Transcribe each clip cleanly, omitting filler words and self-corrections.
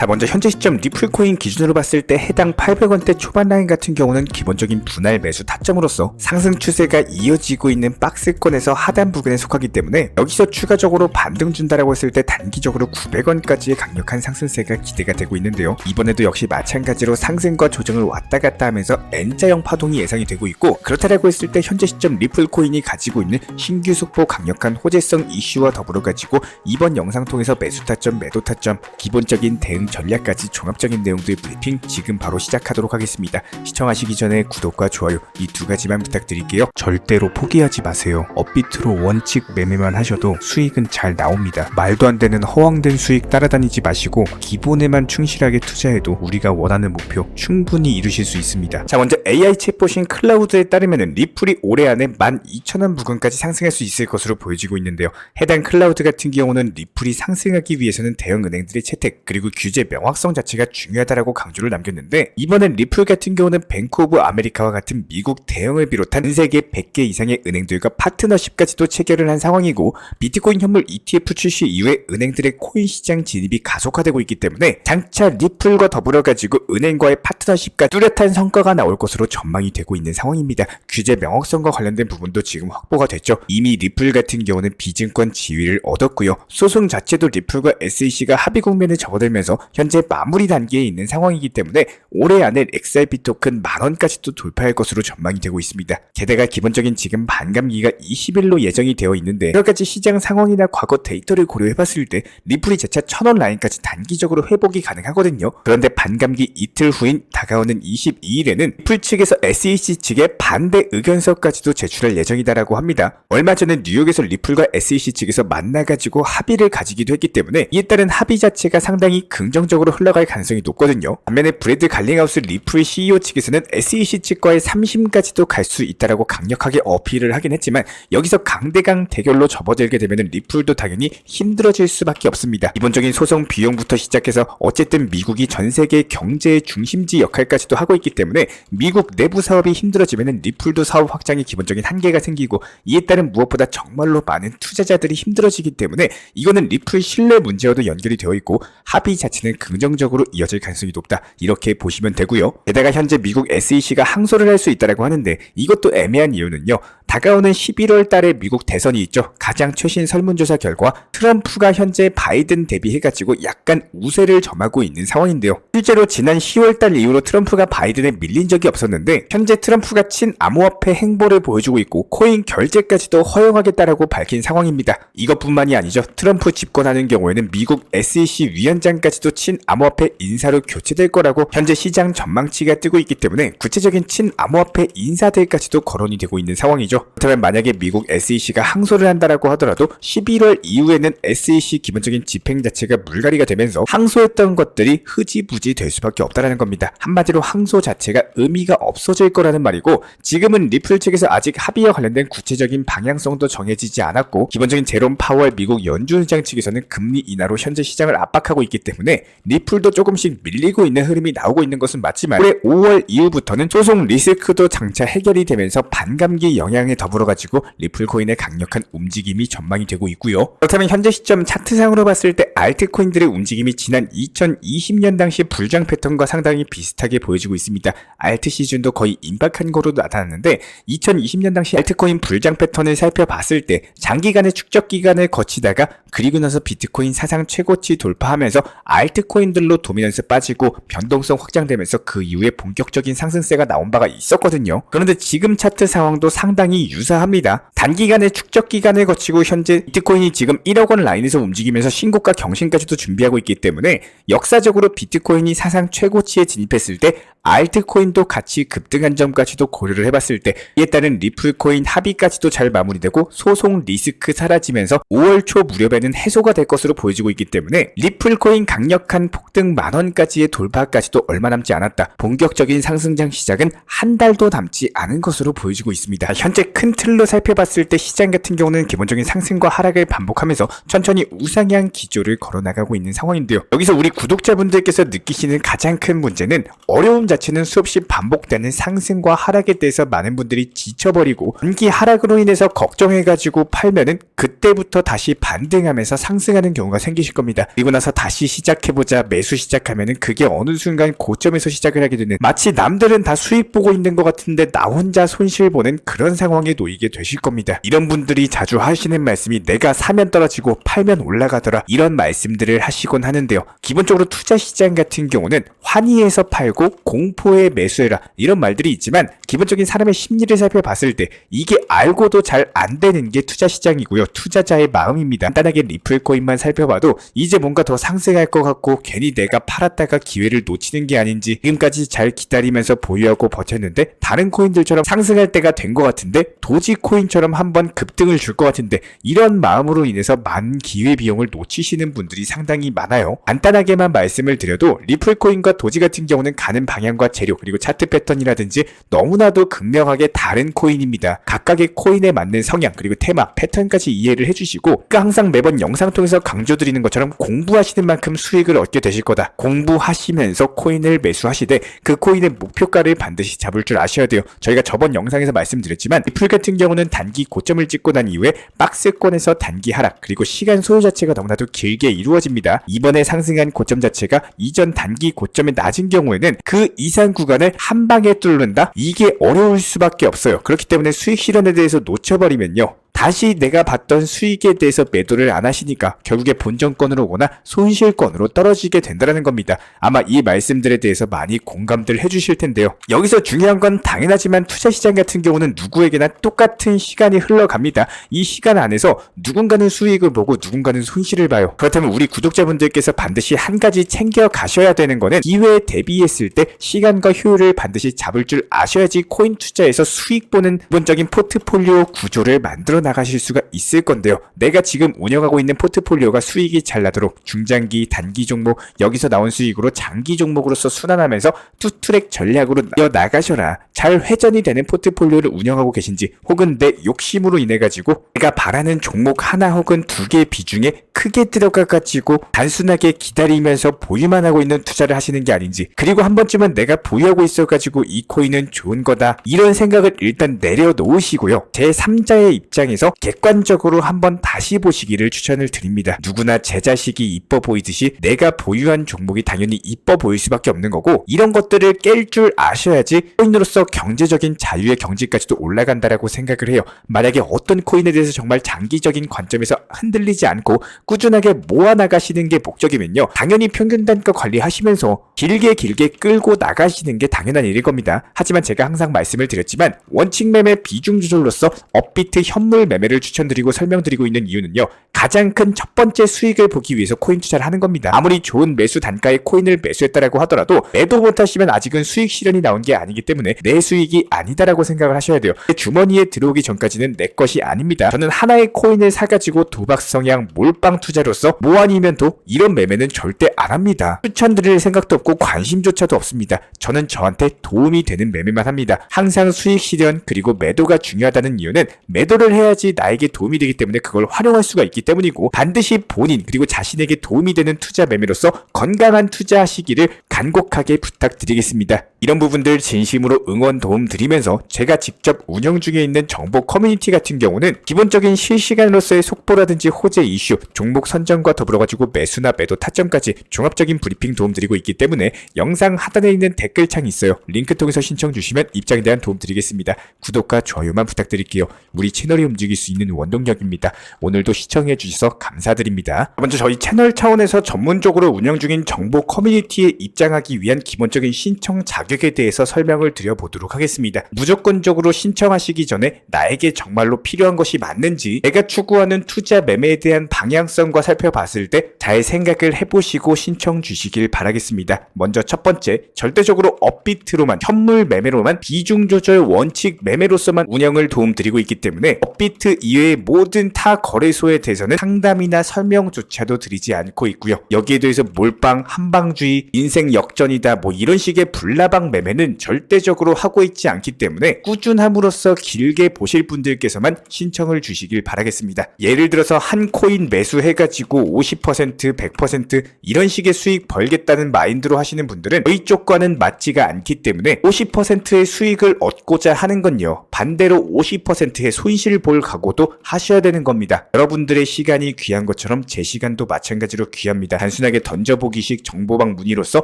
자, 먼저 현재 시점 리플코인 기준으로 봤을 때 해당 800원대 초반 라인 같은 경우는 기본적인 분할 매수 타점으로서 상승 추세가 이어지고 있는 박스권에서 하단 부근에 속하기 때문에 여기서 추가적으로 반등 준다라고 했을 때 단기적으로 900원까지의 강력한 상승세가 기대가 되고 있는데요. 이번에도 역시 마찬가지로 상승과 조정을 왔다 갔다 하면서 N자형 파동이 예상이 되고 있고, 그렇다라고 했을 때 현재 시점 리플코인이 가지고 있는 신규 속보 강력한 호재성 이슈와 더불어 가지고 이번 영상 통해서 매수 타점, 매도 타점, 기본적인 대응 전략까지 종합적인 내용들 브리핑 지금 바로 시작하도록 하겠습니다. 시청하시기 전에 구독과 좋아요 이 두 가지만 부탁드릴게요. 절대로 포기하지 마세요. 업비트로 원칙 매매만 하셔도 수익은 잘 나옵니다. 말도 안 되는 허황된 수익 따라다니지 마시고 기본에만 충실하게 투자해도 우리가 원하는 목표 충분히 이루실 수 있습니다. 자, 먼저 AI 챗봇인 클라우드에 따르면 리플이 올해 안에 12,000원 부근까지 상승할 수 있을 것으로 보여지고 있는데요. 해당 클라우드 같은 경우는 리플이 상승하기 위해서는 대형 은행들의 채택 그리고 규제 명확성 자체가 중요하다라고 강조를 남겼는데, 이번엔 리플 같은 경우는 뱅크 오브 아메리카와 같은 미국 대형을 비롯한 전 세계 100개 이상의 은행들과 파트너십까지도 체결을 한 상황이고, 비트코인 현물 ETF 출시 이후에 은행들의 코인 시장 진입이 가속화되고 있기 때문에 장차 리플과 더불어 가지고 은행과의 파트너십과 뚜렷한 성과가 나올 것으로 전망이 되고 있는 상황입니다. 규제 명확성과 관련된 부분도 지금 확보가 됐죠. 이미 리플 같은 경우는 비증권 지위를 얻었고요. 소송 자체도 리플과 SEC가 합의 국면에 접어들면서 현재 마무리 단계에 있는 상황이기 때문에 올해 안에 XRP 토큰 10,000원까지도 돌파할 것으로 전망이 되고 있습니다. 게다가 기본적인 지금 반감기가 20일로 예정이 되어 있는데, 여러가지 시장 상황이나 과거 데이터를 고려해봤을 때 리플이 재차 1,000원 라인까지 단기적으로 회복이 가능하거든요. 그런데 반감기 이틀 후인 다가오는 22일에는 리플 측에서 SEC 측에 반대 의견서까지도 제출할 예정이다라고 합니다. 얼마 전에 뉴욕에서 리플과 SEC 측에서 만나가지고 합의를 가지기도 했기 때문에 이에 따른 합의 자체가 상당히 긍정적으로 흘러갈 가능성이 높거든요. 반면에 브래드 갈링하우스 리플 CEO 측에서는 SEC 측과의 3심까지도 갈 수 있다라고 강력하게 어필을 하긴 했지만, 여기서 강대강 대결로 접어들게 되면 리플도 당연히 힘들어질 수밖에 없습니다. 기본적인 소송 비용부터 시작해서 어쨌든 미국이 전 세계 경제의 중심지 역할까지도 하고 있기 때문에 미국 내부 사업이 힘들어지면 리플도 사업 확장에 기본적인 한계가 생기고, 이에 따른 무엇보다 정말로 많은 투자자들이 힘들어지기 때문에 이거는 리플 신뢰 문제와도 연결이 되어 있고 합의 자체는 긍정적으로 이어질 가능성이 높다, 이렇게 보시면 되고요. 게다가 현재 미국 SEC가 항소를 할 수 있다라고 하는데, 이것도 애매한 이유는요, 다가오는 11월 달에 미국 대선이 있죠. 가장 최신 설문조사 결과 트럼프가 현재 바이든 대비해가지고 약간 우세를 점하고 있는 상황인데요. 실제로 지난 10월 달 이후로 트럼프가 바이든에 밀린 적이 없었는데, 현재 트럼프가 친암호화폐 행보를 보여주고 있고 코인 결제까지도 허용하겠다라고 밝힌 상황입니다. 이것뿐만이 아니죠. 트럼프 집권하는 경우에는 미국 SEC 위원장까지도 친암호화폐 인사로 교체될 거라고 현재 시장 전망치가 뜨고 있기 때문에 구체적인 친암호화폐 인사들까지도 거론이 되고 있는 상황이죠. 그렇다면 만약에 미국 SEC가 항소를 한다라고 하더라도 11월 이후에는 SEC 기본적인 집행 자체가 물갈이가 되면서 항소했던 것들이 흐지부지 될 수밖에 없다라는 겁니다. 한마디로 항소 자체가 의미가 없어질 거라는 말이고, 지금은 리플 측에서 아직 합의와 관련된 구체적인 방향성도 정해지지 않았고, 기본적인 제롬 파월 미국 연준의장 측에서는 금리 인하로 현재 시장을 압박하고 있기 때문에 리플도 조금씩 밀리고 있는 흐름이 나오고 있는 것은 맞지만, 올해 5월 이후부터는 소송 리스크도 장차 해결이 되면서 반감기 영향에 더불어 가지고 리플 코인의 강력한 움직임이 전망이 되고 있고요. 그렇다면 현재 시점 차트상으로 봤을 때 알트코인들의 움직임이 지난 2020년 당시 불장 패턴과 상당히 비슷하게 보여지고 있습니다. 알트 시즌도 거의 임박한 거로 나타났는데, 2020년 당시 알트코인 불장 패턴을 살펴봤을 때 장기간의 축적 기간을 거치다가 그리고 나서 비트코인 사상 최고치 돌파하면서 알트코인들로 도미넌스 빠지고 변동성 확장되면서 그 이후에 본격적인 상승세가 나온 바가 있었거든요. 그런데 지금 차트 상황도 상당히 유사합니다. 단기간의 축적 기간을 거치고 현재 비트코인이 지금 1억 원 라인에서 움직이면서 신고가 경신까지도 준비하고 있기 때문에 역사적으로 비트코인이 사상 최고치에 진입했을 때 알트코인도 같이 급등한 점까지도 고려를 해봤을 때 이에 따른 리플코인 합의까지도 잘 마무리되고 소송 리스크 사라지면서 5월 초 무렵에는 해소가 될 것으로 보여지고 있기 때문에 리플코인 강력한 폭등 10,000원까지의 돌파까지도 얼마 남지 않았다. 본격적인 상승장 시작은 한 달도 남지 않은 것으로 보여지고 있습니다. 현재 큰 틀로 살펴봤을 때 시장 같은 경우는 기본적인 상승과 하락을 반복하면서 천천히 우상향 기조를 걸어나가고 있는 상황인데요. 여기서 우리 구독자분들께서 느끼시는 가장 큰 문제는 어려움 자체는 수없이 반복되는 상승과 하락에 대해서 많은 분들이 지쳐버리고 단기 하락으로 인해서 걱정해가지고 팔면은 그때부터 다시 반등하면서 상승하는 경우가 생기실 겁니다. 그리고 나서 다시 시작해보자 매수 시작하면은 그게 어느 순간 고점에서 시작을 하게 되는, 마치 남들은 다 수익 보고 있는 것 같은데 나 혼자 손실 보는 그런 상황에 놓이게 되실 겁니다. 이런 분들이 자주 하시는 말씀이 내가 사면 떨어지고 팔면 올라가더라, 이런 말씀들을 하시곤 하는데요. 기본적으로 투자 시장 같은 경우는 환희에서 팔고 공포에 매수해라, 이런 말들이 있지만 기본적인 사람의 심리를 살펴봤을 때 이게 알고도 잘 안 되는 게 투자 시장이고요. 투자자의 마음입니다. 간단하게 리플코인만 살펴봐도 이제 뭔가 더 상승할 것 같고 괜히 내가 팔았다가 기회를 놓치는 게 아닌지, 지금까지 잘 기다리면서 보유하고 버텼는데 다른 코인들처럼 상승할 때가 된 것 같은데, 도지코인처럼 한번 급등을 줄 것 같은데, 이런 마음으로 인해서 많은 기회비용을 놓치시는 분들이 상당히 많아요. 간단하게만 말씀을 드려도 리플코인과 도지 같은 경우는 가는 방향과 재료 그리고 차트 패턴이라든지 너무나도 극명하게 다른 코인입니다. 각각의 코인에 맞는 성향 그리고 테마, 패턴까지 이해를 해주시고, 항상 매번 영상 통해서 강조드리는 것처럼 공부하시는 만큼 수익을 얻게 되실 거다. 공부하시면서 코인을 매수하시되 그 코인의 목표가를 반드시 잡을 줄 아셔야 돼요. 저희가 저번 영상에서 말씀드렸지만 리플 같은 경우는 단기 고점을 찍고 난 이후에 박스권에서 단기 하락 그리고 시간 소요 자체가 너무나도 길게 이루어집니다. 이번에 상승한 고점 자체가 이전 단기 고점에 낮은 경우에는 그 이상 구간을 한 방에 뚫는다? 이게 어려울 수밖에 없어요. 그렇기 때문에 수익 실현에 대해서 놓쳐버리면요, 다시 내가 봤던 수익에 대해서 매도를 안 하시니까 결국에 본전권으로 오거나 손실권으로 떨어지게 된다는 겁니다. 아마 이 말씀들에 대해서 많이 공감들 해주실 텐데요. 여기서 중요한 건 당연하지만 투자시장 같은 경우는 누구에게나 똑같은 시간이 흘러갑니다. 이 시간 안에서 누군가는 수익을 보고 누군가는 손실을 봐요. 그렇다면 우리 구독자분들께서 반드시 한 가지 챙겨 가셔야 되는 거는, 기회에 대비했을 때 시간과 효율을 반드시 잡을 줄 아셔야지 코인 투자에서 수익 보는 기본적인 포트폴리오 구조를 만들어 나가실 수가 있을 건데요. 내가 지금 운영하고 있는 포트폴리오가 수익이 잘 나도록 중장기, 단기 종목, 여기서 나온 수익으로 장기 종목으로서 순환하면서 투트랙 전략으로 나가셔라. 잘 회전이 되는 포트폴리오를 운영하고 계신지, 혹은 내 욕심으로 인해 가지고 내가 바라는 종목 하나 혹은 두 개 비중에 크게 들어가 가지고 단순하게 기다리면서 보유만 하고 있는 투자를 하시는 게 아닌지, 그리고 한 번쯤은 내가 보유하고 있어 가지고 이 코인은 좋은 거다, 이런 생각을 일단 내려놓으시고요. 제3자의 입장에서 객관적으로 한번 다시 보시기를 추천을 드립니다. 누구나 제 자식이 이뻐 보이듯이 내가 보유한 종목이 당연히 이뻐 보일 수밖에 없는 거고, 이런 것들을 깰 줄 아셔야지 코인으로서 경제적인 자유의 경지까지도 올라간다라고 생각을 해요. 만약에 어떤 코인에 대해서 정말 장기적인 관점에서 흔들리지 않고 꾸준하게 모아나가시는 게 목적이면요, 당연히 평균 단가 관리하시면서 길게 끌고 나가시는 게 당연한 일일 겁니다. 하지만 제가 항상 말씀을 드렸지만 원칙 매매 비중 조절로서 업비트 현물 매매를 추천드리고 설명드리고 있는 이유는요, 가장 큰 첫 번째 수익을 보기 위해서 코인 투자를 하는 겁니다. 아무리 좋은 매수 단가의 코인을 매수했다라고 하더라도 매도 못하시면 아직은 수익 실현이 나온 게 아니기 때문에 내 수익이 아니다라고 생각을 하셔야 돼요. 주머니에 들어오기 전까지는 내 것이 아닙니다. 저는 하나의 코인을 사가지고 도박 성향 몰빵 투자로서 뭐 아니면 도 이런 매매는 절대 안 합니다. 추천드릴 생각도 없고 관심조차도 없습니다. 저는 저한테 도움이 되는 매매만 합니다. 항상 수익 실현 그리고 매도가 중요하다는 이유는 매도를 해야지 나에게 도움이 되기 때문에 그걸 활용할 수가 있기 때문이고, 반드시 본인 그리고 자신에게 도움이 되는 투자 매매로서 건강한 투자하시기를 간곡하게 부탁드리겠습니다. 이런 부분들 진심으로 응원 도움 드리면서 제가 직접 운영 중에 있는 정보 커뮤니티 같은 경우는 기본적인 실시간으로서의 속보라든지 호재 이슈, 종목 선정과 더불어가지고 매수나 매도 타점까지 종합적인 브리핑 도움 드리고 있기 때문에 영상 하단에 있는 댓글창이 있어요. 링크 통해서 신청 주시면 입장에 대한 도움 드리겠습니다. 구독과 좋아요만 부탁드릴게요. 우리 채널이 움직일 수 있는 원동력입니다. 오늘도 시청해 주셔서 감사드립니다. 먼저 저희 채널 차원에서 전문적으로 운영 중인 정보 커뮤니티에 입장하기 위한 기본적인 신청 자격에 대해서 설명을 드려보도록 하겠습니다. 무조건적으로 신청하시기 전에 나에게 정말로 필요한 것이 맞는지, 내가 추구하는 투자 매매에 대한 방향성과 살펴봤을 때 잘 생각을 해보시고 신청 주시길 바라겠습니다. 먼저 첫 번째, 절대적으로 업비트로만, 현물 매매로만, 비중 조절 원칙 매매로서만 운영을 도움드리고 있기 때문에 업비트 이외의 모든 타 거래소에 대해서는 상담이나 설명조차도 드리지 않고 있고요. 여기에 대해서 몰빵, 한방주의, 인생 역전이다 뭐 이런 식의 불나방 매매는 절대적으로 하고 있지 않기 때문에 꾸준함으로써 길게 보실 분들께서만 신청을 주시길 바라겠습니다. 예를 들어서 한 코인 매수해가지고 50%, 100% 이런 식의 수익 벌겠다는 마인드로 하시는 분들은 저희 쪽과는 맞지가 않기 때문에 50%의 수익을 얻고자 하는 건요, 반대로 50%의 손실을 볼 각오도 하셔야 되는 겁니다. 여러분들의 시간이 귀한 것처럼 제 시간도 마찬가지로 귀합니다. 단순하게 던져보기식 정보방 문의로서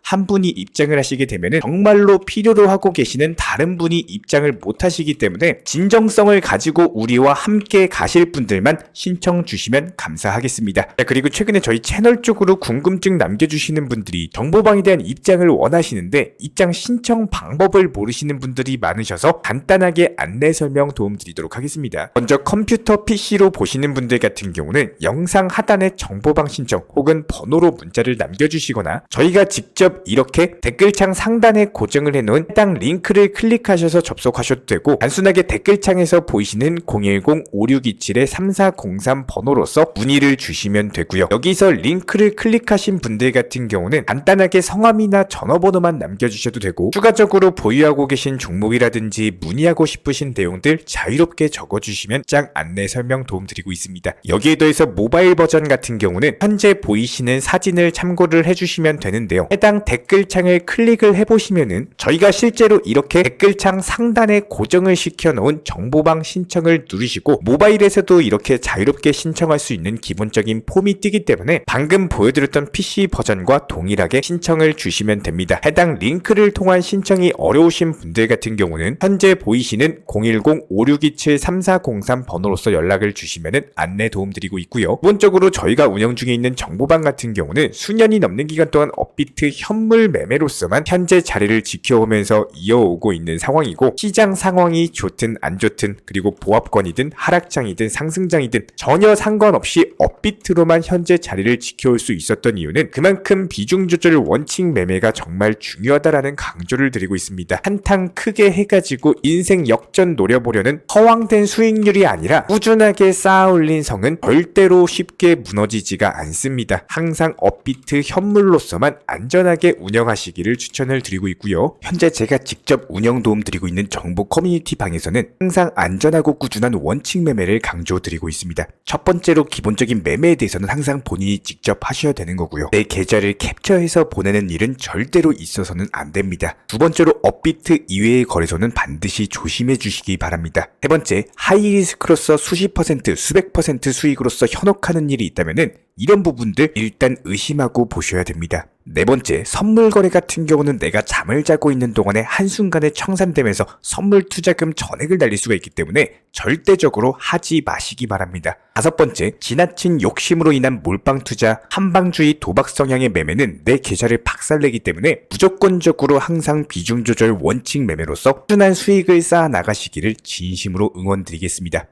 한 분이 입장을 하시게 되면 정말로 필요로 하고 계시는 다른 분이 입장을 못 하시기 때문에 진정성을 가지고 우리와 함께 가실 분들만 신청 주시면 감사하겠습니다. 그리고 최근에 저희 채널 쪽으로 궁금증 남겨주시는 분들이 정보방에 대한 입장을 원하시는데 입장 신청 방법을 모르시는 분들이 많으셔서 간단하게 안내 설명 도움드리도록 하겠습니다. 먼저 컴퓨터 PC로 보시는 분들 같은 경우는 영상 하단에 정보방 신청 혹은 번호로 문자를 남겨주시거나 저희가 직접 이렇게 댓글창 상단에 고정을 해놓은 해당 링크를 클릭하셔서 접속하셔도 되고, 단순하게 댓글창에서 보이시는 010-5627-3403 번호로서 문의를 주시면 되고요. 여기서 링크를 클릭하신 분들 같은 경우는 간단하게 성함이나 전화번호만 남겨주셔도 되고, 추가적으로 보유하고 계신 종목이라든지 문의하고 싶으신 내용들 자유롭게 적어주시면 짱 안내 설명 도움드리고 있습니다. 여기에 더해서 모바일 버전 같은 경우는 현재 보이시는 사진을 참고를 해주시면 되는데요. 해당 댓글창을 클릭을 해보시면은 저희가 실제로 이렇게 댓글창 상단에 고정을 시켜놓은 정보방 신청을 누르시고 모바일에서도 이렇게 자유롭게 신청할 수 있는 기본적인 폼이 뜨기 때문에 방금 보여드렸던 PC 버전과 동일하게 신청을 주시면 됩니다. 해당 링크를 통한 신청이 어려우신 분들 같은 경우는 현재 보이시는 010-5627-3403 번호로서 연락을 주시면 안내 도움드리고 있고요. 기본적으로 저희가 운영 중에 있는 정보방 같은 경우는 수년이 넘는 기간 동안 업비트 현물 매매로서만 현재 자리를 지켜오면서 이어오고 있는 상황이고, 시장 상황이 좋든 안 좋든 그리고 보합권이든 하락장이든 상승장이든 전혀 상관없이 업비트로만 현재 자리를 지켜올 수 있었던 이유는 그만큼 비중 조절 원칙 매매가 정말 중요하다라는 강조를 드리고 있습니다. 한탕 크게 해가지고 인생 역전 노려보려는 허황된 수익률이 아니라 꾸준하게 쌓아 올린 성은 절대로 쉽게 무너지지가 않습니다. 항상 업비트 현물로서만 안전하게 운영하시기를 추천을 드리고 있고요. 현재 제가 직접 운영 도움 드리고 있는 정보 커뮤니티 방에서는 항상 안전하고 꾸준한 원칙 매매를 강조드리고 있습니다. 첫 번째로 기본적인 매매에 대해서는 항상 본인이 직접 하셔야 되는 거고요. 내 계좌를 캡처해서 보내는 일은 절대로 있어서는 안 됩니다. 두 번째로 업비트 이외의 거래소는 반드시 조심해 주시기 바랍니다. 세 번째, 하이리스크로서 수십 퍼센트, 수백 퍼센트 수익으로서 현혹하는 일이 있다면은 이런 부분들 일단 의심하고 보셔야 됩니다. 네 번째, 선물 거래 같은 경우는 내가 잠을 자고 있는 동안에 한순간에 청산되면서 선물 투자금 전액을 날릴 수가 있기 때문에 절대적으로 하지 마시기 바랍니다. 다섯 번째, 지나친 욕심으로 인한 몰빵 투자, 한방주의 도박 성향의 매매는 내 계좌를 박살내기 때문에 무조건적으로 항상 비중 조절 원칙 매매로서 꾸준한 수익을 쌓아 나가시기를 진심으로 응원드리겠습니다.